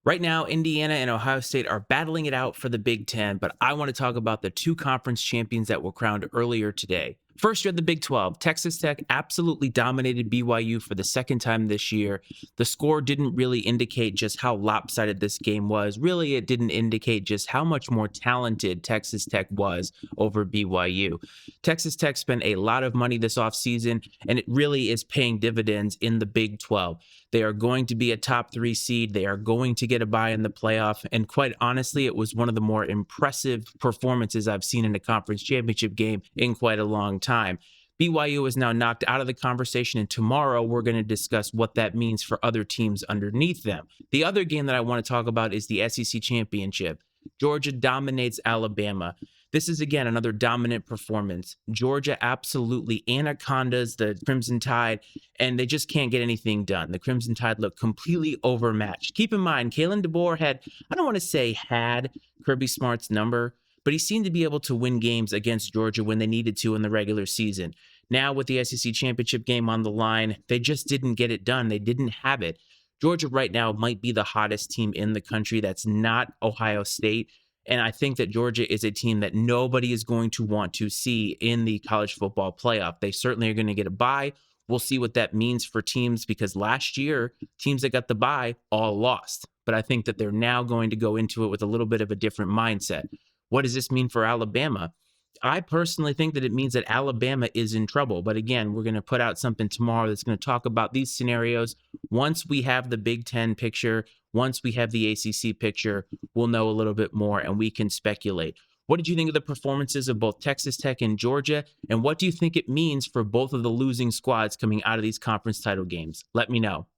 Right now, Indiana and Ohio State are battling it out for the Big Ten, but I want to talk about the two conference champions that were crowned earlier today. First, you had the Big 12. Texas Tech absolutely dominated BYU for the second time this year. The score didn't really indicate just how lopsided this game was. Really, it didn't indicate just how much more talented Texas Tech was over BYU. Texas Tech spent a lot of money this offseason, and it really is paying dividends in the Big 12. They are going to be a top three seed. They are going to get a bye in the playoff. And quite honestly, it was one of the more impressive performances I've seen in a conference championship game in quite a long time. BYU is now knocked out of the conversation, and tomorrow we're going to discuss what that means for other teams underneath them. The other game that I want to talk about is the SEC championship. Georgia dominates Alabama. This is, again, another dominant performance. Georgia absolutely anacondas the Crimson Tide, and they just can't get anything done. The Crimson Tide look completely overmatched. Keep in mind, Kalen DeBoer I don't want to say had Kirby Smart's number, but he seemed to be able to win games against Georgia when they needed to in the regular season. Now, with the SEC championship game on the line, they just didn't get it done. They didn't have it. Georgia right now might be the hottest team in the country. That's not Ohio State. And I think that Georgia is a team that nobody is going to want to see in the college football playoff. They certainly are going to get a bye. We'll see what that means for teams, because last year, teams that got the bye all lost. But I think that they're now going to go into it with a little bit of a different mindset. What does this mean for Alabama? I personally think that it means that Alabama is in trouble. But again, we're going to put out something tomorrow that's going to talk about these scenarios. Once we have the Big Ten picture, once we have the ACC picture, we'll know a little bit more and we can speculate. What did you think of the performances of both Texas Tech and Georgia? And what do you think it means for both of the losing squads coming out of these conference title games? Let me know.